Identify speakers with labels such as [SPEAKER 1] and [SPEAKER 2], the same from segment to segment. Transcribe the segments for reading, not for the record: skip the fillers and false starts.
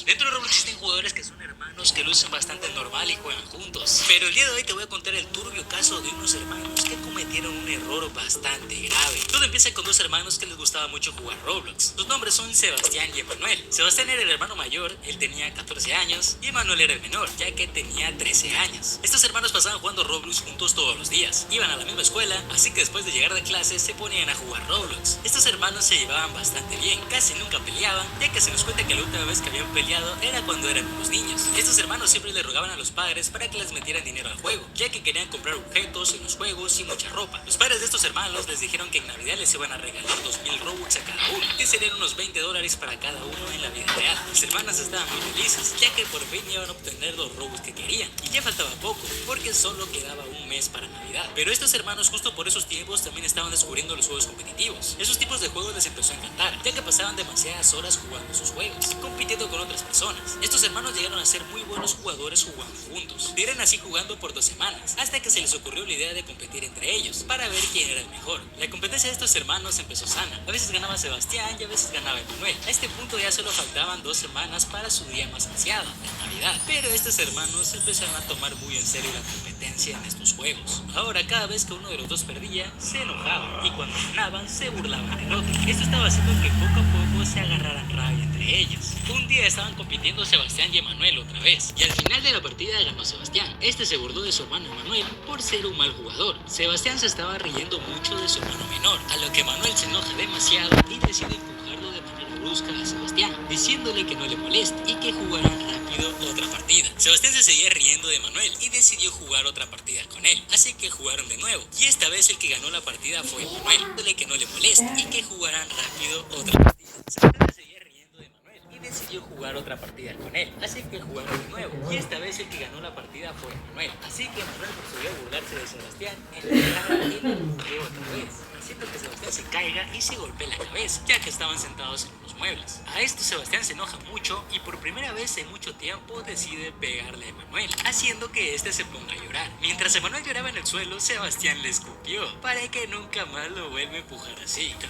[SPEAKER 1] Roblox. Dentro de Roblox existen jugadores que son hermanos que lucen bastante normal y juegan juntos. Pero el día de hoy te voy a contar el turbio caso de unos hermanos que cometieron un error bastante grave. Todo empieza con dos hermanos que les gustaba mucho jugar Roblox. Sus nombres son Sebastián y Emanuel. Sebastián era el hermano mayor, él tenía 14 años, y Emanuel era el menor, ya que tenía 13 años. Estos hermanos pasaban jugando Roblox juntos todos los días. Iban a la misma escuela, así que después de llegar de clase se ponían a jugar Roblox. Estos hermanos se llevaban bastante bien, casi nunca peleaban, ya que se nos cuenta que la última vez que habían peleado era cuando eran unos niños. Estos hermanos siempre le rogaban a los padres para que les metieran dinero al juego, ya que querían comprar objetos en los juegos y mucha ropa. Los padres de estos hermanos les dijeron que en Navidad les iban a regalar 2000 Robux a cada uno, que serían unos $20 para cada uno en la vida real. Las hermanas estaban muy felices, ya que por fin iban a obtener los Robux que querían, y ya faltaba poco, porque solo quedaba un mes para Navidad. Pero estos hermanos justo por esos tiempos también estaban descubriendo los juegos competitivos. Esos tipos de juegos les empezó a encantar, ya que pasaban demasiadas horas jugando sus juegos y compitiendo con otras personas. Estos hermanos llegaron a ser muy buenos jugadores jugando juntos. Eran así jugando por 2 semanas, hasta que se les ocurrió la idea de competir entre ellos, para ver quién era el mejor. La competencia de estos hermanos empezó sana. A veces ganaba Sebastián y a veces ganaba Emanuel. A este punto ya solo faltaban 2 semanas para su día más ansiado, la Navidad. Pero estos hermanos empezaron a tomar muy en serio la competencia en estos juegos. Ahora cada vez que uno de los dos perdía, se enojaban, y cuando ganaban, se burlaban del otro. Esto estaba haciendo que poco a poco se agarraran rabia entre ellos. Un día estaban compitiendo Sebastián y Emanuel otra vez, y al final de la partida ganó Sebastián. Este se burló de su hermano Emanuel por ser un mal jugador. Sebastián se estaba riendo mucho de su hermano menor, a lo que Emanuel se enoja demasiado y decide empujarlo de manera brusca a Sebastián, diciéndole que no le moleste y que jugaran rápido otra partida. Sebastián se seguía riendo de Emanuel y decidió jugar otra partida con él, así que jugaron de nuevo, y esta vez el que ganó la partida fue Emanuel, diciéndole que no le moleste y que jugaran rápido otra partida. Sebastián se seguía riendo de Emanuel y decidió jugar otra partida con él, así que jugaron de nuevo, y esta vez el que ganó la partida fue Emanuel, así que Emanuel procedió a burlarse de Sebastián en la cara y lo empujó otra vez, haciendo que Sebastián se caiga y se golpee la cabeza, ya que estaban sentados en unos muebles. A esto Sebastián se enoja mucho y por primera vez en mucho tiempo decide pegarle a Emanuel, haciendo que este se ponga a llorar. Mientras Emanuel lloraba en el suelo, Sebastián le escupió, para que nunca más lo vuelva a empujar así. Gente,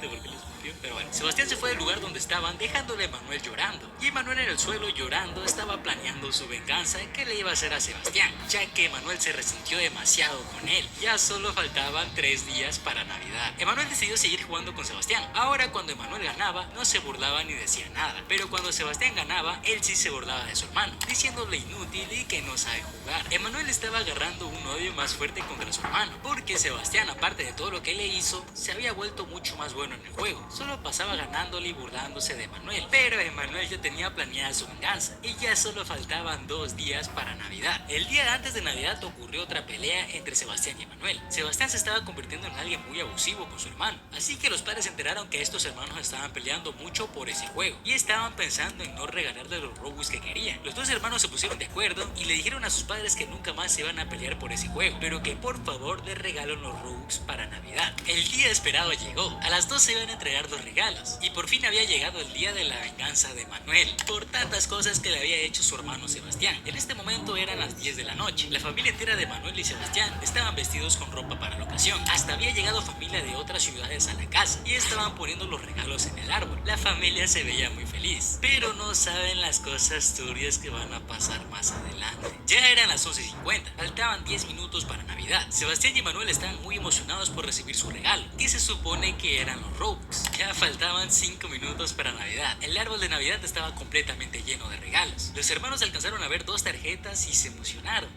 [SPEAKER 1] ¿por qué le escupió? Pero bueno, Sebastián se fue del lugar donde estaban, dejándole a Emanuel llorando, y Emanuel en el suelo llorando estaba planeando su venganza que le iba a hacer a Sebastián, ya que Emanuel se resintió demasiado con él. Ya solo faltaban 3 días para Navidad. Emanuel decidió seguir jugando con Sebastián. Ahora cuando Emanuel ganaba, no se burlaba ni decía nada, pero cuando Sebastián ganaba, él sí se burlaba de su hermano, diciéndole inútil y que no sabe jugar. Emanuel estaba agarrando un odio más fuerte contra su hermano, porque Sebastián, aparte de todo lo que le hizo, se había vuelto mucho más bueno en el juego. Solo pasaba ganándole y burlándose de Emanuel, pero Emanuel ya tenía planeada su venganza, y ya solo faltaban 2 días para Navidad. El día antes de Navidad ocurrió otra pelea entre Sebastián y Emanuel. Sebastián se estaba convirtiendo en alguien muy abusivo con su hermano, así que los padres se enteraron que estos hermanos estaban peleando mucho por ese juego, y estaban pensando en no regalarle los Robux que querían. Los dos hermanos se pusieron de acuerdo y le dijeron a sus padres que nunca más se iban a pelear por ese juego, pero que por favor les regalan los Robux para Navidad. El día esperado llegó. A las 12 iban a entregar los regalos, y por fin había llegado el día de la venganza de Emanuel por tantas cosas que le había hecho su hermano Sebastián. En este momento eran las 10 de la noche. La familia entera de Emanuel y Sebastián estaban vestidos con ropa para la ocasión. Hasta había llegado familia de otras ciudades a la casa y estaban poniendo los regalos en el árbol. La familia se veía muy feliz, pero no saben las cosas turbias que van a pasar más adelante. Ya eran las 11:50, faltaban 10 minutos para Navidad. Sebastián y Emanuel estaban muy emocionados por recibir su regalo, que se supone que eran los Robux. Ya faltaban 5 minutos para Navidad. El árbol de Navidad estaba completamente lleno de regalos. Los hermanos alcanzaron a ver 2 tarjetas y se emocionaron.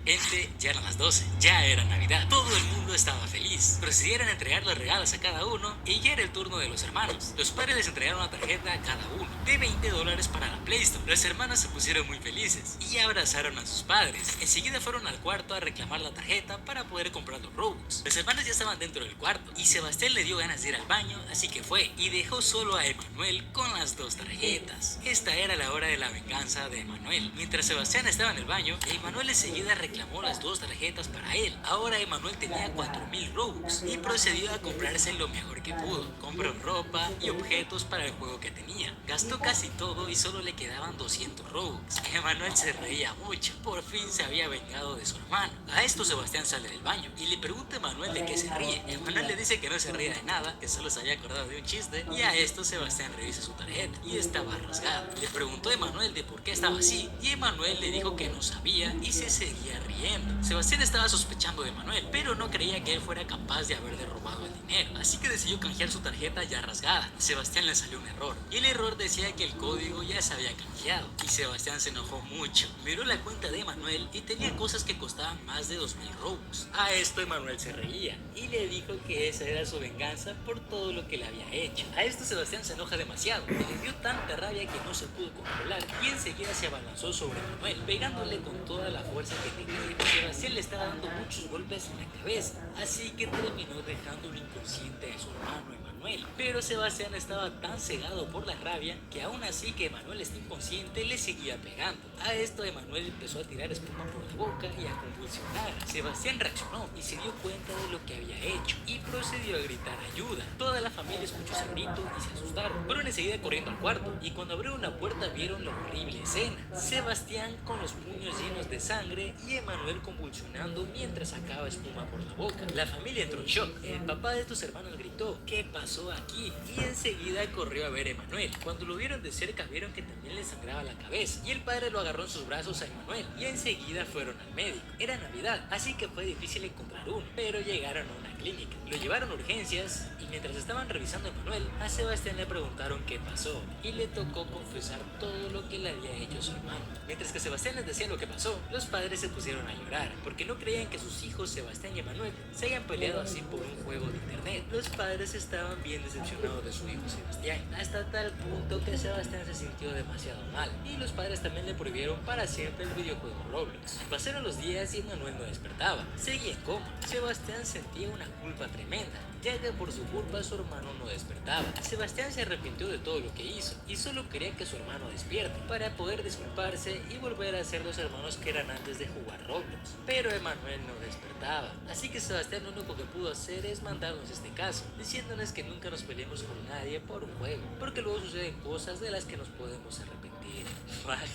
[SPEAKER 1] Ya eran las 12, ya era Navidad. Todo el mundo estaba feliz. Procedieron a entregar los regalos a cada uno y ya era el turno de los hermanos. Los padres les entregaron una tarjeta a cada uno de $20 para la Play Store. Los hermanos se pusieron muy felices y abrazaron a sus padres. Enseguida fueron al cuarto a reclamar la tarjeta para poder comprar los Robux. Los hermanos ya estaban dentro del cuarto y Sebastián le dio ganas de ir al baño, así que fue y dejó solo a Emanuel con las 2 tarjetas. Esta era la hora de la venganza de Emanuel. Mientras Sebastián estaba en el baño, Emanuel enseguida reclamó las 2 tarjetas para él. Ahora Emanuel tenía 4000 Robux y procedió a comprarse lo mejor que pudo. Compró ropa y objetos para el juego que tenía. Gastó casi todo y solo le quedaban 200 Robux. Emanuel se reía mucho. Por fin se había vengado de su hermano. A esto Sebastián sale del baño y le pregunta a Emanuel de qué se ríe. Emanuel le dice que no se ríe de nada, que solo se había acordado de un chiste tarde y a esto Sebastián revisa su tarjeta y estaba rasgada. Le preguntó a Emanuel de por qué estaba así y Emanuel le dijo que no sabía y se seguía riendo. Sebastián estaba sospechando de Emanuel, pero no creía que él fuera capaz de haberle robado el dinero, así que decidió canjear su tarjeta ya rasgada. A Sebastián le salió un error y el error decía que el código ya se había canjeado y Sebastián se enojó mucho. Miró la cuenta de Emanuel y tenía cosas que costaban más de 2000 robux. A esto Emanuel se reía y le dijo que esa era su venganza por todo lo que le había hecho. A esto Sebastián se enoja demasiado y le dio tanta rabia que no se pudo controlar y enseguida se abalanzó sobre Emanuel, pegándole con toda la fuerza que tenía. Sebastián le estaba dando muchos golpes en la cabeza, así que terminó dejando un inconsciente a su hermano Emanuel. Pero Sebastián estaba tan cegado por la rabia que aún así que Emanuel está inconsciente le seguía pegando. A esto Emanuel empezó a tirar espuma por la boca y a convulsionar. Sebastián reaccionó y se dio cuenta de lo que había hecho y procedió a gritar ayuda. Toda la familia escuchó ese grito y se asustaron. Fueron enseguida corriendo al cuarto y cuando abrieron la puerta vieron la horrible escena. Sebastián con los puños llenos de sangre y Emanuel convulsionando mientras sacaba espuma por la boca. La familia entró en shock. El papá de estos hermanos gritó: ¿qué pasó aquí? Y enseguida corrió a ver a Emanuel. Cuando lo vieron de cerca vieron que también le sangraba la cabeza y el padre lo agarró en sus brazos a Emanuel y enseguida fueron al médico. Era Navidad, así que fue difícil encontrar uno, pero llegaron a una clínica. Lo llevaron a urgencias y mientras estaban revisando a Emanuel, a Sebastián le preguntaron qué pasó y le tocó confesar todo lo que le había hecho su hermano. Mientras que Sebastián les decía lo que pasó, los padres se pusieron a llorar porque no creían que sus hijos Sebastián y Emanuel se hayan peleado así por un juego de internet. Los padres estaban bien decepcionados de su hijo Sebastián, hasta tal punto que Sebastián se sintió demasiado mal y los padres también le prohibieron para siempre el videojuego Roblox. Pasaron los días y Emanuel no despertaba, seguía en coma. Sebastián sentía una culpa tremenda, ya que por su culpa su hermano no despertaba. Sebastián se arrepintió de todo lo que hizo y solo quería que su hermano despierte para poder disculparse y volver a ser los hermanos que eran antes de jugar Roblox. Pero Emanuel no despertaba, así que Sebastián lo único que pudo hacer es mandarnos este caso, diciéndoles que nunca nos peleemos con nadie por un juego, porque luego suceden cosas de las que nos podemos arrepentir.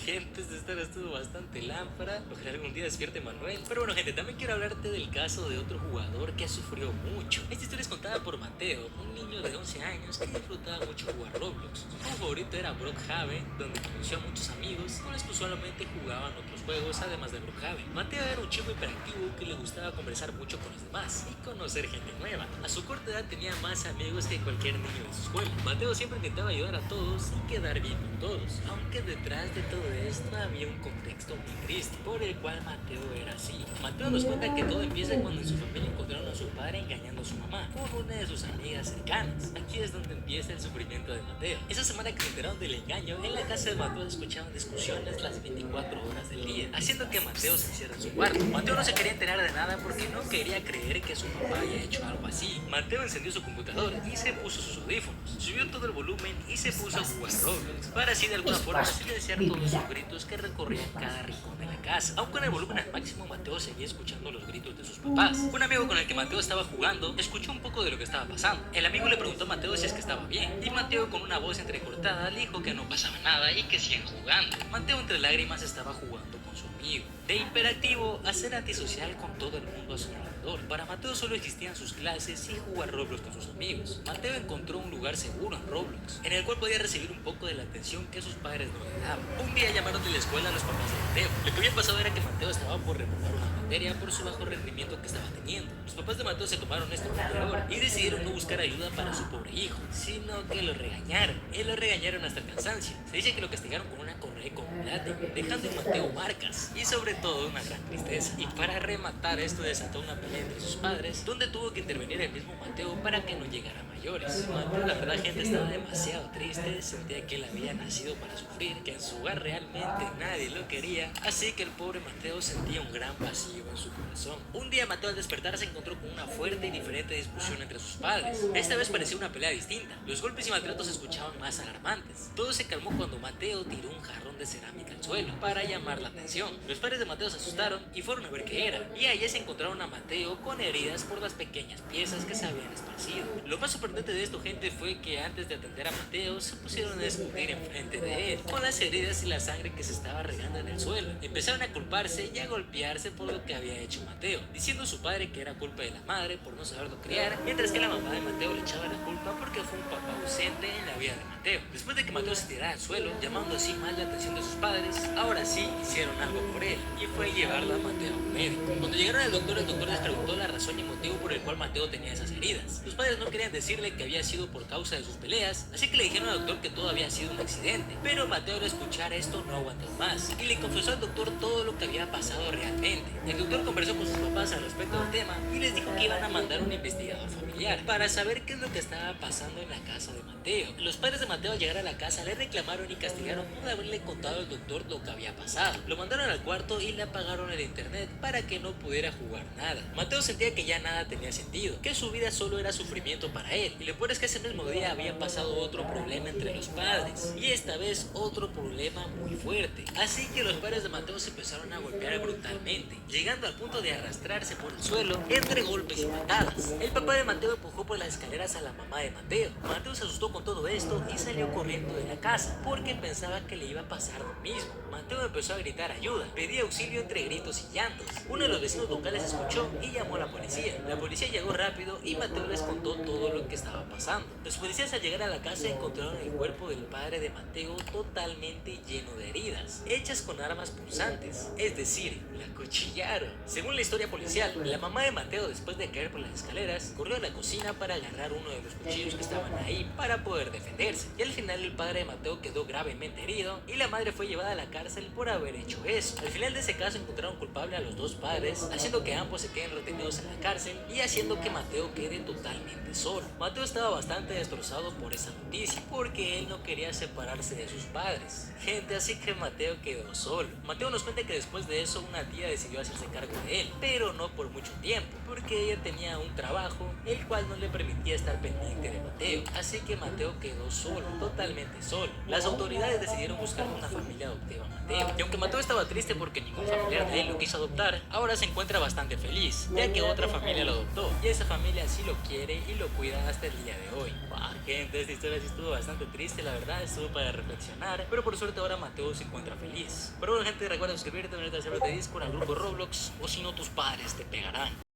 [SPEAKER 1] Gente, esta estuvo bastante lámpara. Ojalá algún día despierte Manuel. Pero bueno, gente, también quiero hablarte del caso de otro jugador que sufrió mucho. Esta historia es contada por Mateo, un niño de 11 años que disfrutaba mucho jugar Roblox. Su juego favorito era Brookhaven, donde conoció a muchos amigos con los que usualmente jugaban otros juegos además de Brookhaven. Mateo era un chico hiperactivo que le gustaba conversar mucho con los demás y conocer gente nueva. A su corta edad tenía más amigos que cualquier niño de su escuela. Mateo siempre intentaba ayudar a todos y quedar bien con todos, aunque detrás de todo esto había un contexto muy triste por el cual Mateo era así. Mateo nos cuenta que todo empieza cuando en su familia encontraron a su padre engañando a su mamá por una de sus amigas cercanas. Aquí es donde empieza el sufrimiento de Mateo. Esa semana que se enteraron del engaño, en la casa de Mateo escuchaban discusiones las 24 horas del día, haciendo que Mateo se encierre en su cuarto. Mateo no se quería enterar de nada porque no quería creer que su papá había hecho algo así. Mateo encendió su computador y se puso sus audífonos, subió todo el volumen y se puso a jugar Roblox para así de alguna forma silenciar todos sus gritos que recorrían cada rincón de la casa. Aun con el volumen al máximo, Mateo seguía escuchando los gritos de sus papás. Un amigo con el que Mateo estaba jugando escuchó un poco de lo que estaba pasando. El amigo le preguntó a Mateo si es que estaba bien y Mateo con una voz entrecortada le dijo que no pasaba nada y que sigan jugando. Mateo entre lágrimas estaba jugando con su amigo. De hiperactivo a ser antisocial con todo el mundo a su alrededor. Para Mateo solo existían sus clases y jugar Roblox con sus amigos. Mateo encontró un lugar seguro en Roblox, en el cual podía recibir un poco de la atención que sus padres no le daban. Un día llamaron de la escuela a los papás de Mateo. Lo que había pasado era que Mateo estaba por reprobar una materia por su bajo rendimiento que estaba teniendo. Los papás de Mateo se tomaron esto como error y decidieron no buscar ayuda para su pobre hijo, sino que lo regañaron. Y lo regañaron hasta el cansancio. Se dice que lo castigaron con una correa con un látigo, dejando en Mateo marcas y sobre todo una gran tristeza. Y para rematar esto desató una pelea entre sus padres, donde tuvo que intervenir el mismo Mateo para que no llegara a mayores. Mateo, la verdad, gente, estaba demasiado triste, sentía que él había nacido para sufrir, que en su hogar realmente nadie lo quería, así que el pobre Mateo sentía un gran vacío en su corazón. Un día Mateo al despertar se encontró con una fuerte y diferente discusión entre sus padres. Esta vez parecía una pelea distinta, los golpes y maltratos se escuchaban más alarmantes. Todo se calmó cuando Mateo tiró un jarrón de cerámica al suelo para llamar la atención. Los padres de Mateo se asustaron y fueron a ver qué era, y allí se encontraron a Mateo con heridas por las pequeñas piezas que se habían esparcido. Lo más sorprendente de esto, gente, fue que antes de atender a Mateo se pusieron a discutir enfrente de él, con las heridas y la sangre que se estaba regando en el suelo. Empezaron a culparse y a golpearse por lo que había hecho Mateo, diciendo a su padre que era culpa de la madre por no saberlo criar, mientras que la mamá de Mateo le echaba la culpa porque fue un papá ausente en la vida de Mateo. Después de que Mateo se tirara al suelo, llamando así mal la atención de sus padres, ahora sí hicieron algo por él, y fue llevarlo a Mateo a un médico. Cuando llegaron al doctor, el doctor les preguntó la razón y motivo por el cual Mateo tenía esas heridas. Sus padres no querían decirle que había sido por causa de sus peleas, así que le dijeron al doctor que todo había sido un accidente. Pero Mateo, al escuchar esto, no aguantó más y le confesó al doctor todo lo que había pasado realmente. El doctor conversó con sus papás al respecto del tema y les dijo que iban a mandar un investigador familiar para saber qué es lo que estaba pasando en la casa de Mateo. Los padres de Mateo, al llegar a la casa, le reclamaron y castigaron por haberle contado al doctor lo que había pasado. Lo mandaron al cuarto y le apagaron el internet para que no pudiera jugar nada. Mateo sentía que ya nada tenía sentido, que su vida solo era sufrimiento para él, y lo peor es que ese mismo día había pasado otro problema entre los padres, y esta vez otro problema muy fuerte. Así que los padres de Mateo se empezaron a golpear brutalmente, llegando al punto de arrastrarse por el suelo entre golpes y patadas. El papá de Mateo empujó por las escaleras a la mamá de Mateo. Mateo se asustó con todo esto y salió corriendo de la casa porque pensaba que le iba a pasar lo mismo. Mateo empezó a gritar ayuda, pedía auxilio entre gritos y llantos. Uno de los vecinos locales escuchó y llamó a la policía. La policía llegó rápido y Mateo les contó todo lo que estaba pasando. Los policías, al llegar a la casa, encontraron el cuerpo del padre de Mateo totalmente lleno de heridas, hechas con armas punzantes, es decir, la acuchillaron. Según la historia policial, la mamá de Mateo, después de caer por las escaleras, corrió a la cocina para agarrar uno de los cuchillos que estaban ahí para poder defenderse, y al final el padre de Mateo quedó gravemente herido y la madre fue llevada a la cárcel por haber hecho eso. Al final de ese caso encontraron culpable a los dos padres, haciendo que ambos se queden retenidos en la cárcel y haciendo que Mateo quede totalmente solo. Mateo estaba bastante destrozado por esa noticia, porque él no quería separarse de sus padres. Gente, así que Mateo quedó solo. Mateo nos cuenta que después de eso una tía decidió hacerse cargo de él, pero no por mucho tiempo, porque ella tenía un trabajo el cual no le permitía estar pendiente de Mateo. Así que Mateo quedó solo, totalmente solo. Las autoridades decidieron buscar una familia adoptiva a Mateo, y aunque Mateo estaba triste porque ningún familiar de él lo quiso adoptar, ahora se encuentra bastante feliz, ya que otra familia lo adoptó, y esa familia sí lo quiere y lo cuida hasta el día de hoy. Wow, gente, esta historia sí estuvo bastante triste, la verdad, estuvo para reflexionar, pero por suerte ahora Mateo se encuentra feliz. Pero bueno, gente, recuerda suscribirte, unirte al server de Discord, al grupo Roblox, o si no tus padres te pegarán.